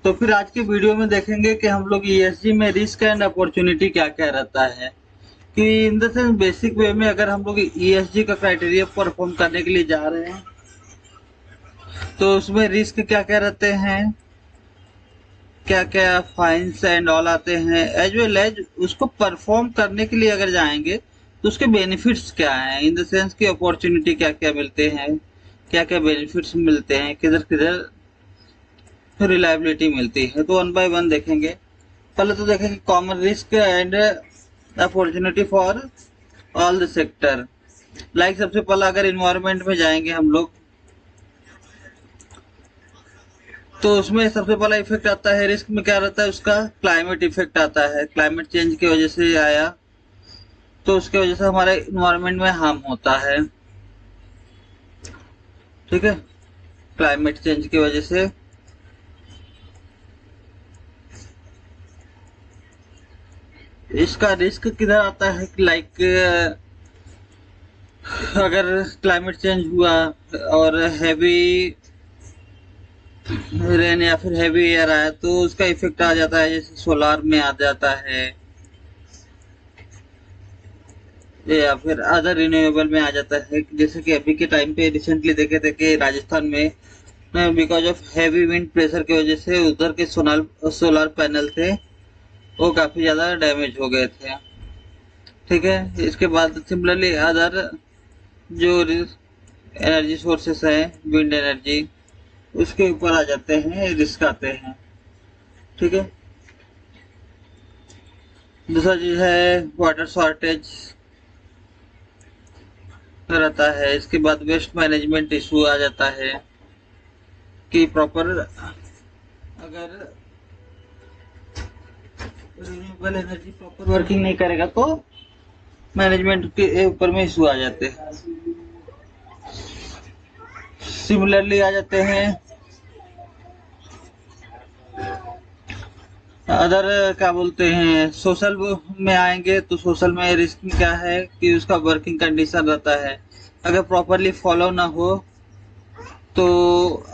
तो फिर आज के वीडियो में देखेंगे कि हम लोग ईएसजी में रिस्क एंड अपॉर्चुनिटी क्या क्या रहता है, कि in the sense basic way में अगर हम लोग ईएसजी का क्राइटेरिया परफॉर्म करने के लिए जा रहे हैं तो उसमें रिस्क क्या क्या रहते हैं, क्या क्या फाइन्स एंड ऑल आते हैं, एज वेल एज उसको परफॉर्म करने के लिए अगर जाएंगे तो उसके बेनिफिट्स क्या हैं, इन द सेंस की अपॉर्चुनिटी क्या क्या मिलते हैं, क्या क्या बेनिफिट्स मिलते हैं, किधर किधर रिलायबिलिटी मिलती है। तो वन बाय वन देखेंगे। पहले तो देखेंगे common risk and opportunity for all the sector. Like सबसे पहला अगर इन्वायरमेंट में जाएंगे हम लोग तो उसमें सबसे पहला इफेक्ट आता है रिस्क में, क्या रहता है उसका, क्लाइमेट इफेक्ट आता है। क्लाइमेट चेंज की वजह से आया तो उसके वजह से हमारे इन्वायरमेंट में हार्म होता है। ठीक है, क्लाइमेट चेंज की वजह से इसका रिस्क किधर आता है, लाइक अगर क्लाइमेट चेंज हुआ और हैवी रेन या फिर हैवी एयर आया तो उसका इफेक्ट आ जाता है, जैसे सोलार में आ जाता है या फिर अदर रिन्यूएबल में आ जाता है। जैसे कि अभी के टाइम पे रिसेंटली देखे थे कि राजस्थान में because of heavy wind pressure की वजह से उधर के सोलर पैनल थे वो काफी ज्यादा डैमेज हो गए थे। ठीक है, इसके बाद सिमिलरली अदर जो एनर्जी सोर्सेस हैं, विंड एनर्जी, उसके ऊपर आ जाते हैं, रिस्क आते हैं। ठीक है, दूसरा चीज है वाटर शॉर्टेज रहता है। इसके बाद वेस्ट मैनेजमेंट इशू आ जाता है कि प्रॉपर अगर रिन्यूएबल एनर्जी प्रॉपर वर्किंग नहीं करेगा तो मैनेजमेंट के ऊपर में इशू आ जाते हैं। सिमिलरली आ जाते हैं अदर, क्या बोलते हैं, सोशल में आएंगे तो सोशल में रिस्क क्या है कि उसका वर्किंग कंडीशन रहता है। अगर प्रॉपरली फॉलो ना हो तो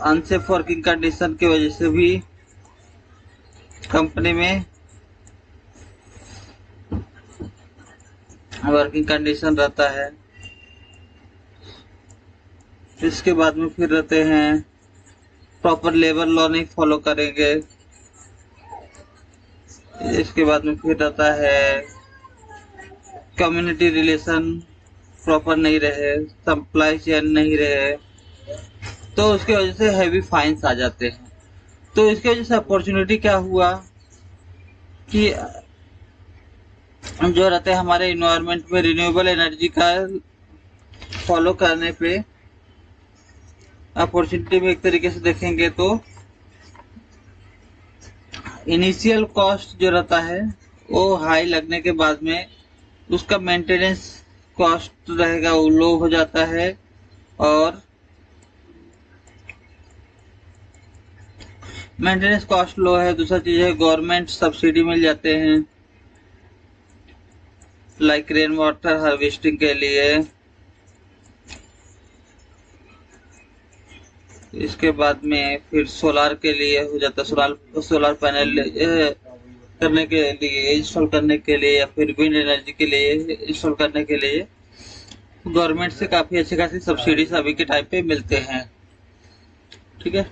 अनसेफ वर्किंग कंडीशन की वजह से भी कंपनी में वर्किंग कंडीशन रहता है। इसके बाद में फिर रहते हैं प्रॉपर लेबर लॉ नहीं फॉलो करेंगे। इसके बाद में फिर रहता है कम्युनिटी रिलेशन प्रॉपर नहीं रहे, सप्लाई चेन नहीं रहे, तो उसकी वजह से हैवी फाइन्स आ जाते हैं। तो इसकी वजह से अपॉर्चुनिटी क्या हुआ कि जो रहते हैं हमारे इन्वायरमेंट में रिन्यूएबल एनर्जी का फॉलो करने पे अपॉर्चुनिटी में एक तरीके से देखेंगे तो इनिशियल कॉस्ट जो रहता है वो हाई लगने के बाद में उसका मेंटेनेंस कॉस्ट रहेगा वो लो हो जाता है, और मेंटेनेंस कॉस्ट लो है। दूसरा चीज है गवर्नमेंट सब्सिडी मिल जाते हैं, लाइक रेन वाटर हार्वेस्टिंग के लिए। इसके बाद में फिर सोलार के लिए हो जाता है, सोलार पैनल करने के लिए, इंस्टॉल करने के लिए, या फिर विंड एनर्जी के लिए इंस्टॉल करने के लिए गवर्नमेंट से काफी अच्छी खासी सब्सिडीज अभी के टाइम पे मिलते हैं। ठीक है,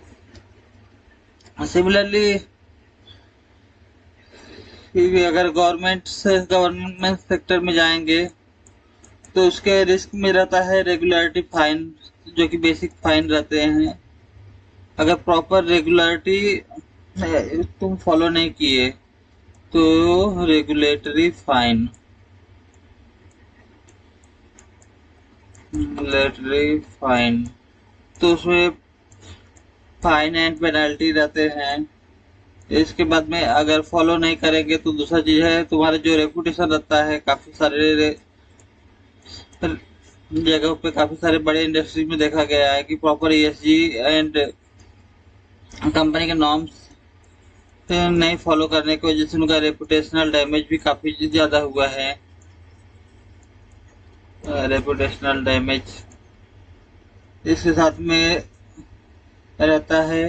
सिमिलरली अगर गवर्नमेंट सेक्टर में जाएंगे तो उसके रिस्क में रहता है रेगुलरिटी फाइन, जो कि बेसिक फाइन रहते हैं। अगर प्रॉपर रेगुलरिटी तुम फॉलो नहीं किए तो रेगुलेटरी फाइन, तो उसमें फाइन एंड पेनल्टी रहते हैं। इसके बाद में अगर फॉलो नहीं करेंगे तो दूसरा चीज है तुम्हारा जो रेपुटेशन रहता है। काफी सारे जगहों पे, काफी सारे बड़े इंडस्ट्री में देखा गया है कि प्रॉपर ईएसजी एंड कंपनी के नॉर्म्स नहीं फॉलो करने की वजह से उनका रेपुटेशनल डैमेज भी काफी ज्यादा हुआ है। रेपुटेशनल डैमेज इसके साथ में रहता है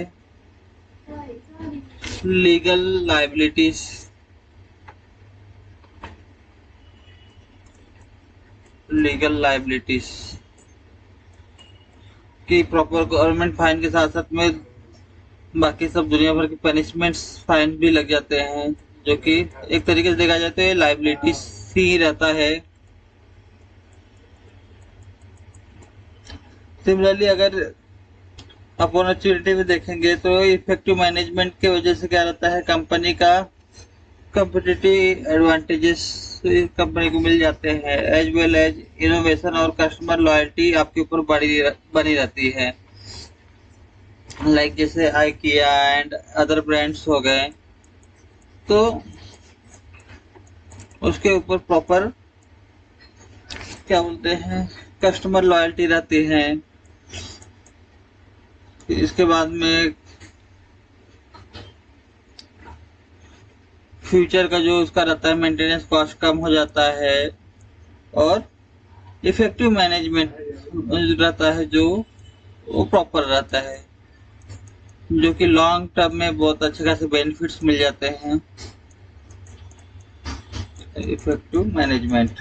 लीगल लाइबिलिटीज, लीगल लाइबिलिटीज की प्रॉपर गवर्नमेंट फाइन के साथ साथ में बाकी सब दुनिया भर के पनिशमेंट्स फाइन भी लग जाते हैं, जो कि एक तरीके से देखा जाए तो ये लाइबिलिटीज ही रहता है। सिमिलरली अगर अपॉर्चुनिटी में देखेंगे तो इफेक्टिव मैनेजमेंट की वजह से क्या रहता है, कंपनी का कॉम्पिटिटिव एडवांटेजेस कंपनी को मिल जाते हैं, एज वेल एज इनोवेशन और कस्टमर लॉयल्टी आपके ऊपर बनी रहती है। लाइक जैसे आइकिया एंड अदर ब्रांड्स हो गए, तो उसके ऊपर प्रॉपर क्या बोलते हैं, कस्टमर लॉयल्टी रहती है। इसके बाद में फ्यूचर का जो उसका रहता है मेंटेनेंस कॉस्ट कम हो जाता है, और इफेक्टिव मैनेजमेंट रहता है जो वो प्रॉपर रहता है, जो कि लॉन्ग टर्म में बहुत अच्छे खासे बेनिफिट्स मिल जाते हैं। इफेक्टिव मैनेजमेंट,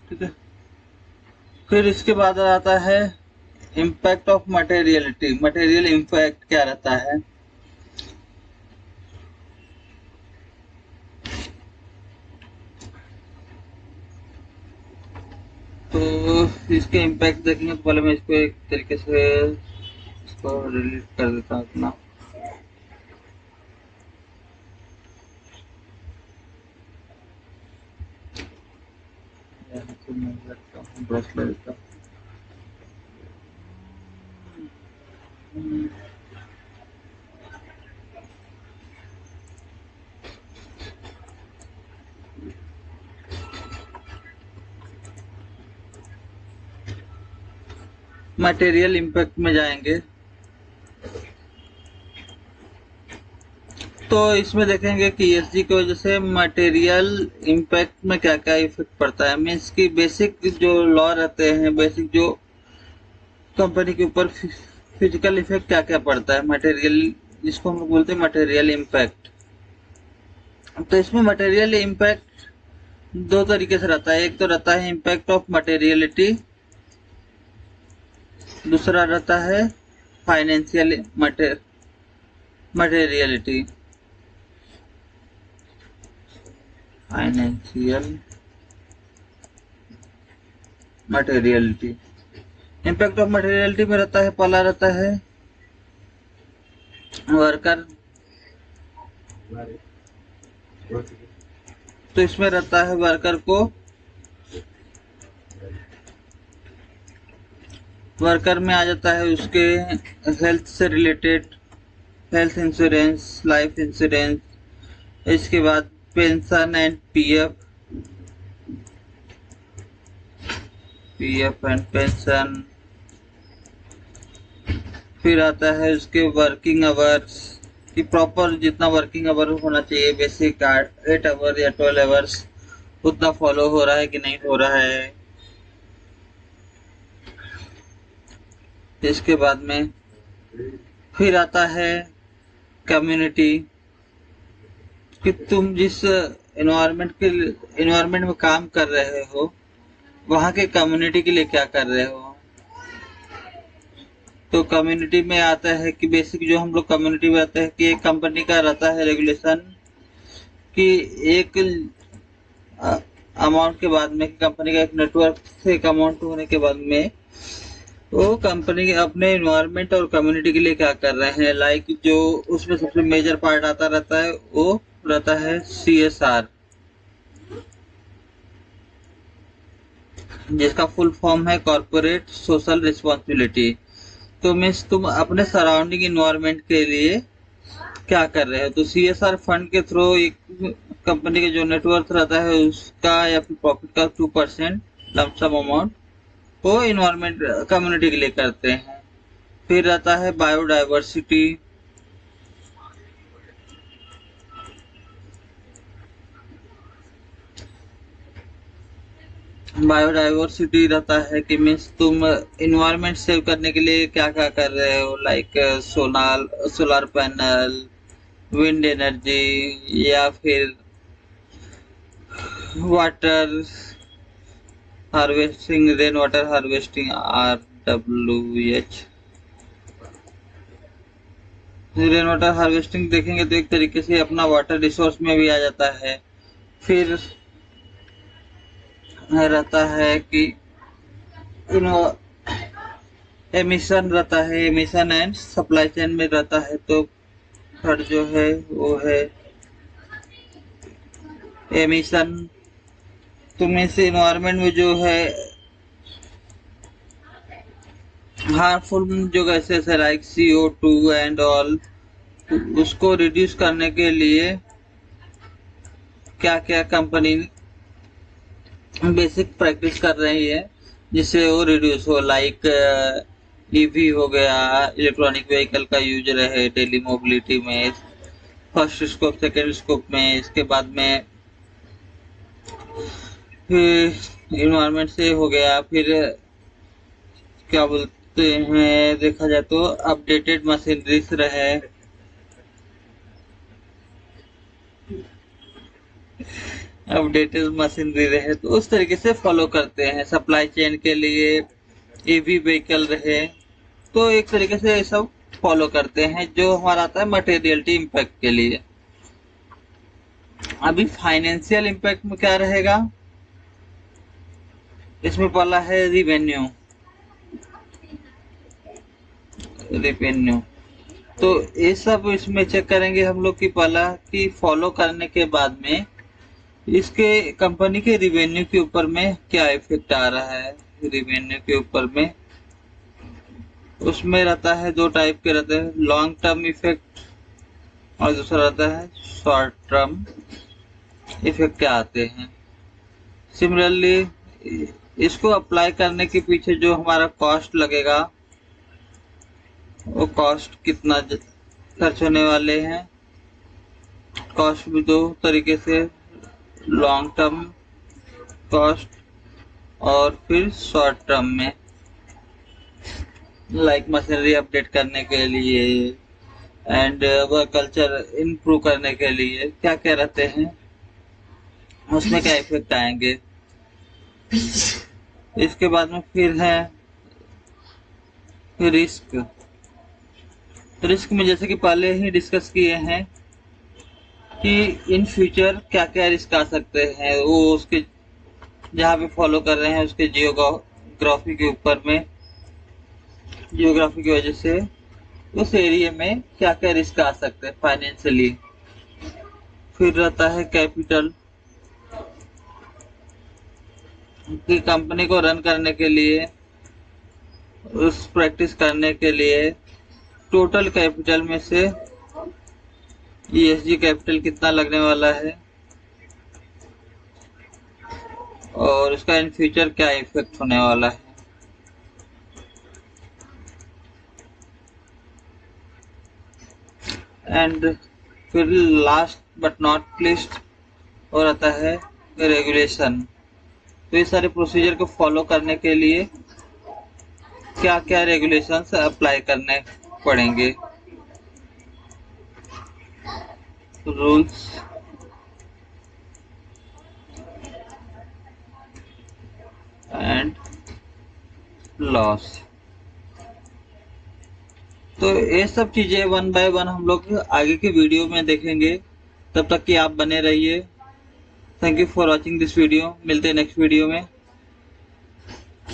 ठीक है। फिर इसके बाद आता है impact of materiality, material impact क्या रहता है। तो इसके इम्पैक्ट देखने से पहले मैं इसको एक तरीके से इसको डिलीट कर देता हूँ अपना। ब्रश ले लेता हूँ। मटेरियल इम्पैक्ट में जाएंगे तो इसमें देखेंगे कि ईएसजी की वजह से मटेरियल इम्पैक्ट में क्या क्या इफेक्ट पड़ता है। मीन्स की बेसिक जो लॉ रहते हैं, बेसिक जो कंपनी के ऊपर फिजिकल इफेक्ट क्या क्या पड़ता है, मटेरियल, जिसको हम लोग बोलते हैं मटेरियल इम्पैक्ट। तो इसमें मटेरियल इम्पैक्ट दो तरीके से रहता है, एक तो रहता है इम्पैक्ट ऑफ मटेरियलिटी, दूसरा रहता है financial materiality, financial materiality. Impact of materiality में रहता है, पहला रहता है वर्कर, तो इसमें रहता है वर्कर को, वर्कर में आ जाता है उसके हेल्थ से related, health insurance, life insurance, इसके बाद pension and PF, PF and pension. फिर आता है उसके वर्किंग आवर्स, कि प्रॉपर जितना वर्किंग आवर होना चाहिए, बेसिक 8 आवर या 12 आवर्स, उतना फॉलो हो रहा है कि नहीं हो रहा है। इसके बाद में फिर आता है कम्युनिटी, कि तुम जिस एनवायरमेंट में काम कर रहे हो, वहाँ के कम्युनिटी के लिए क्या कर रहे हो। तो कम्युनिटी में आता है कि बेसिक जो हम लोग कम्युनिटी में आता है कि एक कंपनी का रहता है रेगुलेशन, कि एक अमाउंट के बाद में, कंपनी का एक नेटवर्क से एक अमाउंट होने के बाद में वो कंपनी अपने एनवायरमेंट और कम्युनिटी के लिए क्या कर रहे हैं। लाइक जो उसमें सबसे मेजर पार्ट आता रहता है वो रहता है CSR, जिसका फुल फॉर्म है कॉर्पोरेट सोशल रिस्पॉन्सिबिलिटी। तो मीन्स तुम अपने सराउंडिंग इन्वायरमेंट के लिए क्या कर रहे हो। तो CSR फंड के थ्रू एक कंपनी के जो नेटवर्क रहता है उसका या फिर प्रॉफिट का 2% लमसम अमाउंट वो इन्वायरमेंट कम्युनिटी के लिए करते हैं। फिर रहता है बायोडाइवर्सिटी, बायोडाइवर्सिटी रहता है कि मीन्स तुम इन्वायरमेंट सेव करने के लिए क्या क्या कर रहे हो, like solar panel, wind energy, या फिर water harvesting, rain water harvesting, RWH। Rain water harvesting देखेंगे तो एक तरीके से अपना वाटर रिसोर्स में भी आ जाता है। फिर रहता है कि एमिशन रहता है, एमिशन एंड सप्लाई चेन में रहता है। तो थर्ड जो है वो है एमिशन। तो मीन्स इन्वायरमेंट में जो है हार्मफुल जो गैसेस है लाइक CO2 एंड ऑल, उसको रिड्यूस करने के लिए क्या क्या कंपनी बेसिक प्रैक्टिस कर रही है जिससे वो रिड्यूस हो, लाइक EV हो गया, इलेक्ट्रॉनिक व्हीकल का यूज रहे डेली मोबिलिटी में, फर्स्ट स्कोप सेकेंड स्कोप में। इसके बाद में फिर इन्वायरमेंट से हो गया, फिर क्या बोलते हैं, देखा जाए तो अपडेटेड मशीनरीज रहे, अपडेटेड मशीनरी रहे, तो उस तरीके से फॉलो करते हैं। सप्लाई चेन के लिए EV व्हीकल रहे, तो एक तरीके से ये सब फॉलो करते हैं जो हमारा आता है मटेरियलिटी इम्पैक्ट के लिए। अभी फाइनेंशियल इम्पैक्ट में क्या रहेगा, इसमें पहला है रिवेन्यू। तो ये सब इसमें चेक करेंगे हम लोग की पहला कि फॉलो करने के बाद में इसके कंपनी के रिवेन्यू के ऊपर में क्या इफेक्ट आ रहा है। रिवेन्यू के ऊपर में उसमें रहता है दो टाइप के रहते हैं, लॉन्ग टर्म इफेक्ट और दूसरा रहता है शॉर्ट टर्म इफेक्ट क्या आते हैं। सिमिलरली इसको अप्लाई करने के पीछे जो हमारा कॉस्ट लगेगा, वो कॉस्ट कितना खर्च होने वाले हैं। कॉस्ट भी दो तरीके से, लॉन्ग टर्म कॉस्ट और फिर शॉर्ट टर्म में, लाइक मशीनरी अपडेट करने के लिए एंड कल्चर इम्प्रूव करने के लिए क्या क्या रहते हैं, उसमें क्या इफेक्ट आएंगे। इसके बाद में फिर है रिस्क। रिस्क में जैसे कि पहले ही डिस्कस किए हैं कि इन फ्यूचर क्या क्या रिस्क आ सकते हैं, वो उसके जहाँ पे फॉलो कर रहे हैं उसके जियोग्राफी के ऊपर में, जियोग्राफी की वजह से उस एरिया में क्या क्या रिस्क आ सकते हैं फाइनेंशियली। फिर रहता है कैपिटल, कि कंपनी को रन करने के लिए, उस प्रैक्टिस करने के लिए टोटल कैपिटल में से ESG कैपिटल कितना लगने वाला है और उसका इन फ्यूचर क्या इफेक्ट होने वाला है। एंड फिर लास्ट बट नॉट लीस्ट और आता है रेगुलेशन। तो ये सारे प्रोसीजर को फॉलो करने के लिए क्या क्या रेगुलेशंस अप्लाई करने पड़ेंगे, रूल्स एंड लॉस। तो ये सब चीजें वन बाय वन हम लोग आगे के वीडियो में देखेंगे। तब तक कि आप बने रहिए। Thank you for watching this video. मिलते हैं नेक्स्ट वीडियो में।